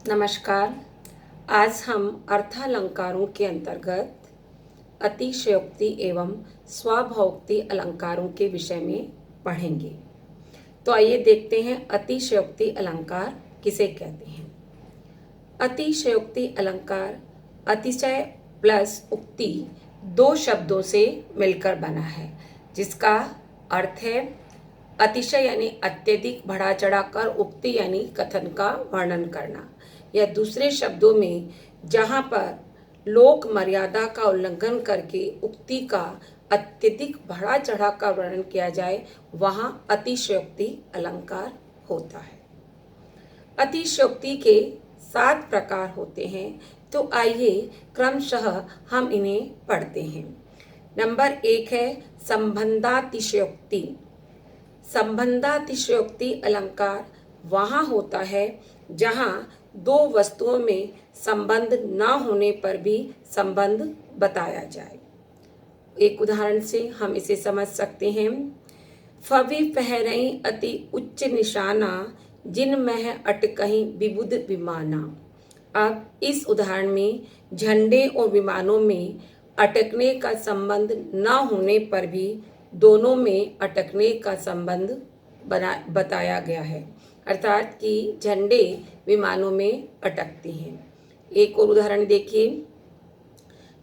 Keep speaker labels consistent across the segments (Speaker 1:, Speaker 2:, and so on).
Speaker 1: नमस्कार। आज हम अर्थालंकारों के अंतर्गत अतिशयोक्ति एवं स्वाभावोक्ति अलंकारों के विषय में पढ़ेंगे। तो आइए देखते हैं अतिशयोक्ति अलंकार किसे कहते हैं। अतिशयोक्ति अलंकार अतिशय प्लस उक्ति दो शब्दों से मिलकर बना है, जिसका अर्थ है अतिशय यानी अत्यधिक बढ़ा चढ़ाकर, उक्ति यानी कथन का वर्णन करना, या दूसरे शब्दों में जहाँ पर लोक मर्यादा का उल्लंघन करके उक्ति का अत्यधिक बढ़ा चढ़ा कर वर्णन किया जाए, वहाँ अतिशयोक्ति अलंकार होता है। अतिशयोक्ति के 7 प्रकार होते हैं, तो आइए क्रमशः हम इन्हें पढ़ते हैं। नंबर 1 है संबंधातिशयोक्ति। संबंधातिशयोक्ति अलंकार वहाँ होता है जहाँ दो वस्तुओं में संबंध न होने पर भी संबंध बताया जाए। एक उदाहरण से हम इसे समझ सकते हैं। फवी पहरई अति उच्च निशाना, जिन मह अटकहीं विबुध विमाना। अब इस उदाहरण में झंडे और विमानों में अटकने का संबंध न होने पर भी दोनों में अटकने का संबंध बताया गया है, अर्थात कि झंडे विमानों में अटकते हैं। एक और उदाहरण देखिए।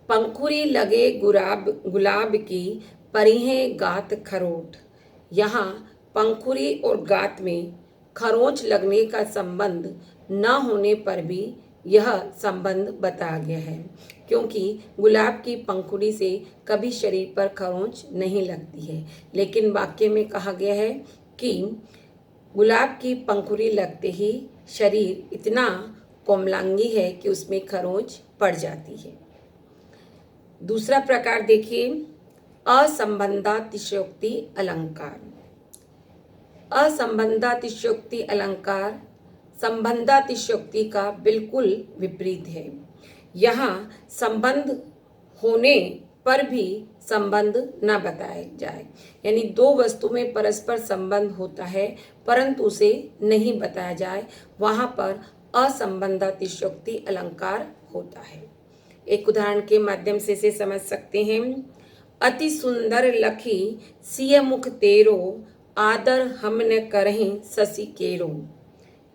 Speaker 1: पंखुरी लगे गुलाब की, परिहें गात खरोट। यहाँ पंखुरी और गात में खरोंच लगने का संबंध न होने पर भी यह संबंध बताया गया है, क्योंकि गुलाब की पंखुड़ी से कभी शरीर पर खरोंच नहीं लगती है, लेकिन वाक्य में कहा गया है कि गुलाब की पंखुड़ी लगते ही शरीर इतना कोमलांगी है कि उसमें खरोंच पड़ जाती है। दूसरा प्रकार देखिए, असंबंधातिशयोक्ति अलंकार। असंबंधातिशयोक्ति अलंकार संबंधातिशयोक्ति का बिल्कुल विपरीत है। यहाँ संबंध होने पर भी संबंध न बताया जाए, यानी दो वस्तु में परस्पर संबंध होता है परंतु उसे नहीं बताया जाए, वहाँ पर असंबंधातिशयोक्ति अलंकार होता है। एक उदाहरण के माध्यम से इसे समझ सकते हैं। अति सुंदर लखी सिय मुख तेरो, आदर हम न करहीं शशि केरो।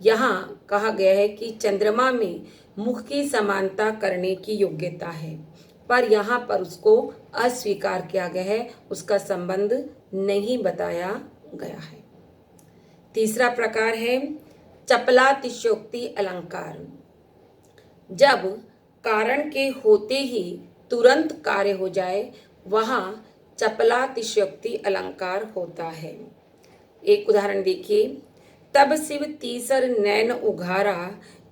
Speaker 1: यहाँ कहा गया है कि चंद्रमा में मुख की समानता करने की योग्यता है, पर यहाँ पर उसको अस्वीकार किया गया है, उसका संबंध नहीं बताया गया है। तीसरा प्रकार है चपलातिशयोक्ति अलंकार। जब कारण के होते ही तुरंत कार्य हो जाए, वहाँ चपलातिशयोक्ति अलंकार होता है। एक उदाहरण देखिए। तब शिव तीसर नैन उघारा,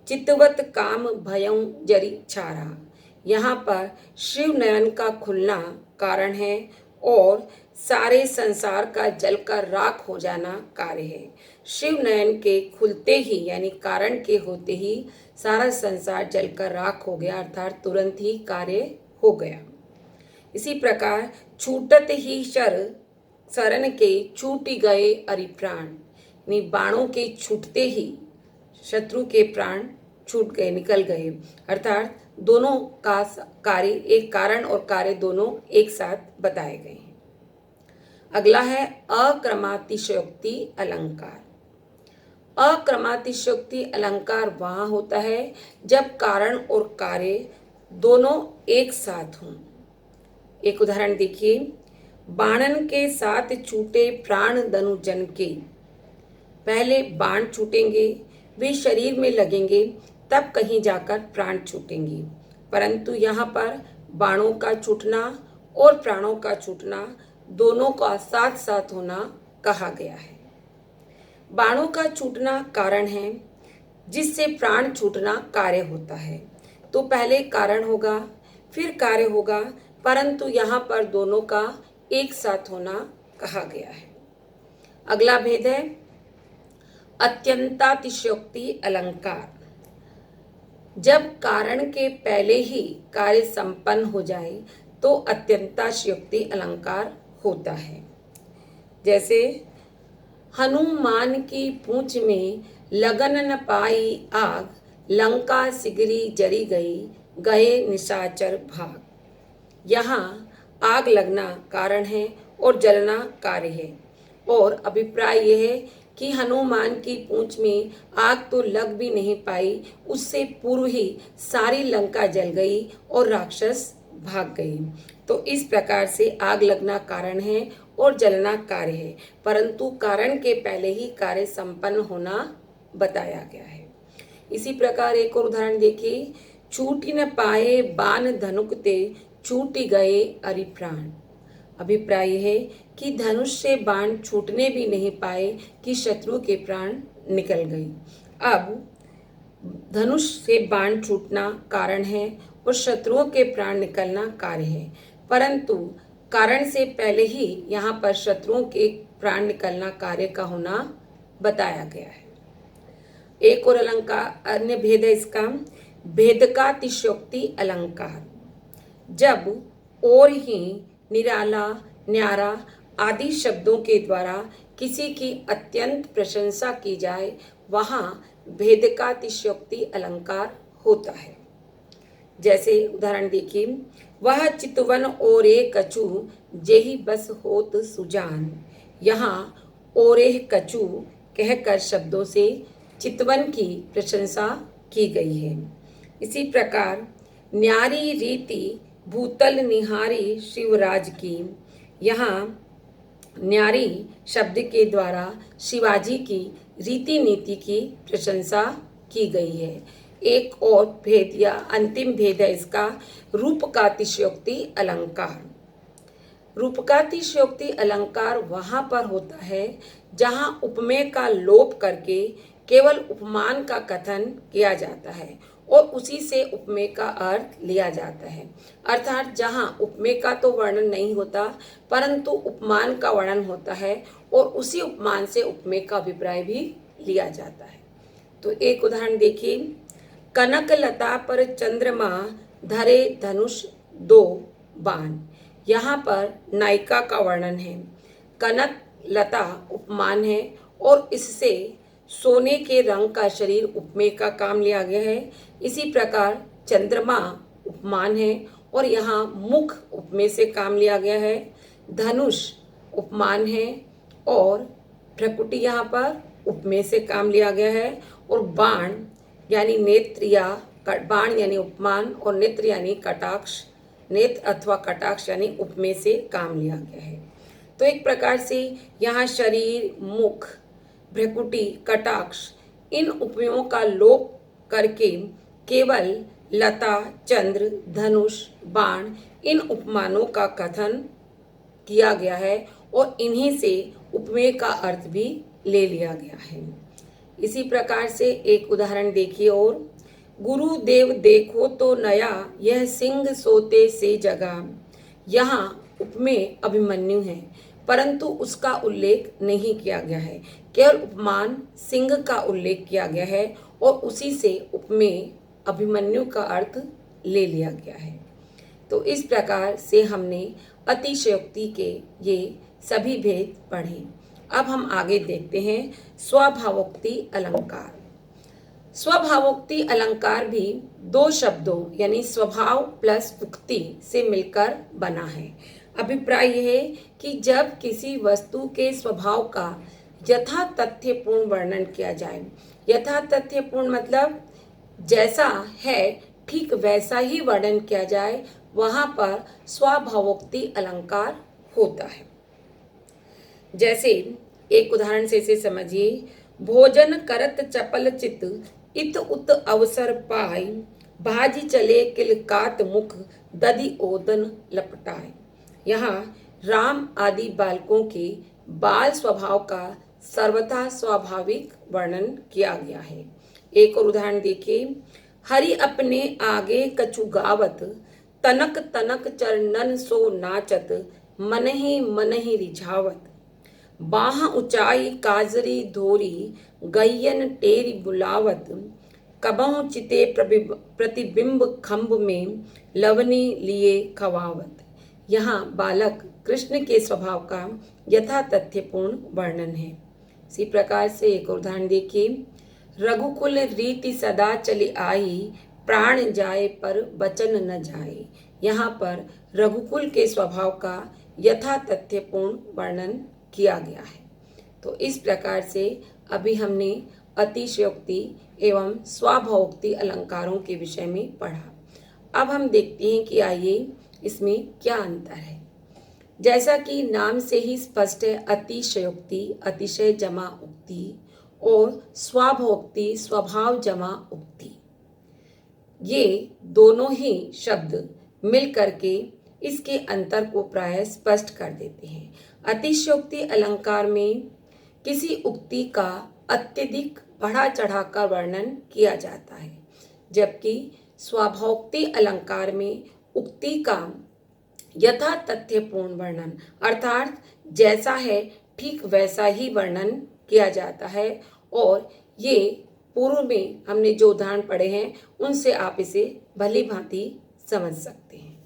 Speaker 1: चितवत काम भयं जरी छारा। यहाँ पर शिव नयन का खुलना कारण है और सारे संसार का जलकर राख हो जाना कार्य है। शिव नयन के खुलते ही यानी कारण के होते ही सारा संसार जलकर राख हो गया, अर्थात तुरंत ही कार्य हो गया। इसी प्रकार छूटत ही शरण के छूट गए अरिप्राण, यानी बाणों के छूटते ही शत्रु के प्राण छूट गए, निकल गए, अर्थात दोनों का कार्य, एक कारण और कार्य दोनों एक साथ बताए गए हैं। अगला है अक्रमातिशयोक्ति अलंकार। अक्रमातिशयोक्ति अलंकार वहाँ होता है जब कारण और कार्य दोनों एक साथ हों। एक उदाहरण देखिए। बाणन के साथ छूटे प्राण धनुजन के। पहले बाण छूटेंगे, वे शरीर में लगेंगे, तब कहीं जाकर प्राण छूटेंगे, परंतु यहाँ पर बाणों का छूटना और प्राणों का छूटना दोनों का साथ साथ होना कहा गया है। बाणों का छूटना कारण है, जिससे प्राण छूटना कार्य होता है, तो पहले कारण होगा फिर कार्य होगा, परंतु यहाँ पर दोनों का एक साथ होना कहा गया है। अगला भेद है अत्यंतातिशयोक्ति अलंकार। जब कारण के पहले ही कार्य संपन्न हो जाए तो अत्यंतातिशयोक्ति अलंकार होता है। जैसे हनुमान की पूंछ में लगन न पाई आग, लंका सिगरी जरी गई, गए निशाचर भाग। यहाँ आग लगना कारण है और जलना कार्य है। और अभिप्राय यह है कि हनुमान की पूंछ में आग तो लग भी नहीं पाई, उससे पूर्व ही सारी लंका जल गई और राक्षस भाग गई। तो इस प्रकार से आग लगना कारण है और जलना कार्य है, परंतु कारण के पहले ही कार्य संपन्न होना बताया गया है। इसी प्रकार एक और उदाहरण देखिए, छूटी न पाए बाण धनुक ते, छूटी गए अरि प्राण। अभिप्राय है कि धनुष से बाण छूटने भी नहीं पाए कि शत्रु के प्राण निकल गई। अब धनुष से बाण छूटना कारण है और शत्रुओं के प्राण निकलना कार्य है, परंतु कारण से पहले ही यहाँ पर शत्रुओं के प्राण निकलना कार्य का होना बताया गया है। एक और अलंकार अन्य भेद है इसका, भेदकातिशयोक्ति अलंकार। जब और ही, निराला, न्यारा आदि शब्दों के द्वारा किसी की अत्यंत प्रशंसा की जाए, वहाँ भेदकातिशयोक्ति अलंकार होता है। जैसे उदाहरण देखिए, वह चितवन ओरे कछु, जेहि बस होत सुजान। यहाँ ओरे कछु कहकर शब्दों से चितवन की प्रशंसा की गई है। इसी प्रकार न्यारी रीति भूतल निहारी शिवराज की। यहाँ न्यारी शब्द के द्वारा शिवाजी की रीति नीति की प्रशंसा की गई है। एक और भेद या अंतिम भेद है इसका, रूपकातिशयोक्ति अलंकार। रूपकातिशयोक्ति अलंकार वहाँ पर होता है जहाँ उपमेय का लोप करके केवल उपमान का कथन किया जाता है और उसी से उपमेय का अर्थ लिया जाता है। अर्थात जहाँ उपमेय का तो वर्णन नहीं होता, परंतु उपमान का वर्णन होता है और उसी उपमान से उपमेय का अभिप्राय भी लिया जाता है। तो एक उदाहरण देखिए, कनक लता पर चंद्रमा, धरे धनुष दो बाण। यहाँ पर नायिका का वर्णन है। कनक लता उपमान है और इससे सोने के रंग का शरीर उपमेय का काम लिया गया है। इसी प्रकार चंद्रमा उपमान है और यहाँ मुख उपमेय से काम लिया गया है। धनुष उपमान है और भ्रकुटी यहाँ पर उपमेय से काम लिया गया है। और बाण यानी नेत्र या बाण यानी उपमान और नेत्र यानी कटाक्ष, नेत्र अथवा कटाक्ष यानी उपमेय से काम लिया गया है। तो एक प्रकार से यहाँ शरीर, मुख, भ्रकुटी, कटाक्ष इन उपमेयों का लोप करके केवल लता, चंद्र, धनुष, बाण इन उपमानों का कथन किया गया है और इन्हीं से उपमेय का अर्थ भी ले लिया गया है। इसी प्रकार से एक उदाहरण देखिए और, गुरुदेव देखो तो नया, यह सिंह सोते से जगा। यहाँ उपमेय अभिमन्यु है, परंतु उसका उल्लेख नहीं किया गया है, केवल उपमान सिंह का उल्लेख किया गया है और उसी से उपमेय अभिमन्यु का अर्थ ले लिया गया है। तो इस प्रकार से हमने अतिशयोक्ति के ये सभी भेद पढ़े। अब हम आगे देखते हैं स्वभावोक्ति अलंकार। स्वभावोक्ति अलंकार भी दो शब्दों यानी स्वभाव प्लस उक्ति से मिलकर बना है। अभिप्राय यह है कि जब किसी वस्तु के स्वभाव का यथा तथ्यपूर्ण वर्णन किया जाए, यथा तथ्यपूर्ण मतलब जैसा है ठीक वैसा ही वर्णन किया जाए, वहां पर स्वभावोक्ति अलंकार होता है। जैसे एक उदाहरण से इसे समझिए, भोजन करत चपल चित, इत उत अवसर पाई, भाजी चले किलकात मुख, दधि ओदन लपटाए। यहाँ राम आदि बालकों के बाल स्वभाव का सर्वथा स्वाभाविक वर्णन किया गया है। एक और उदाहरण देखिए, हरि अपने आगे कछु गावत, तनक तनक चरणन सो नाचत, मन ही रिझावत। बाह ऊंचाई काजरी धोरी, गैयन टेरी बुलावत, कबहु चिते प्रतिबिंब खम्भ में, लवनी लिए खवावत। यहाँ बालक कृष्ण के स्वभाव का यथा तथ्यपूर्ण वर्णन है। इसी प्रकार से एक उदाहरण देखिए, रघुकुल रीति सदा चली आई, प्राण जाए पर वचन न जाए। यहाँ पर रघुकुल के स्वभाव का यथा तथ्यपूर्ण वर्णन किया गया है। तो इस प्रकार से अभी हमने अतिशयोक्ति एवं स्वाभावोक्ति अलंकारों के विषय में पढ़ा। अब हम देखते हैं कि आइए इसमें क्या अंतर है। जैसा कि नाम से ही स्पष्ट है, अतिशयोक्ति अतिशय जमा उक्ति और स्वाभावोक्ति स्वभाव जमा उक्ति, ये दोनों ही शब्द मिल करके इसके अंतर को प्राय स्पष्ट कर देते हैं। अतिशयोक्ति अलंकार में किसी उक्ति का अत्यधिक बढ़ा चढ़ाकर वर्णन किया जाता है, जबकि स्वाभावोक्ति अलंकार में उक्ति का यथा तथ्यपूर्ण वर्णन अर्थात जैसा है ठीक वैसा ही वर्णन किया जाता है। और ये पूर्व में हमने जो उदाहरण पढ़े हैं उनसे आप इसे भली भांति समझ सकते हैं।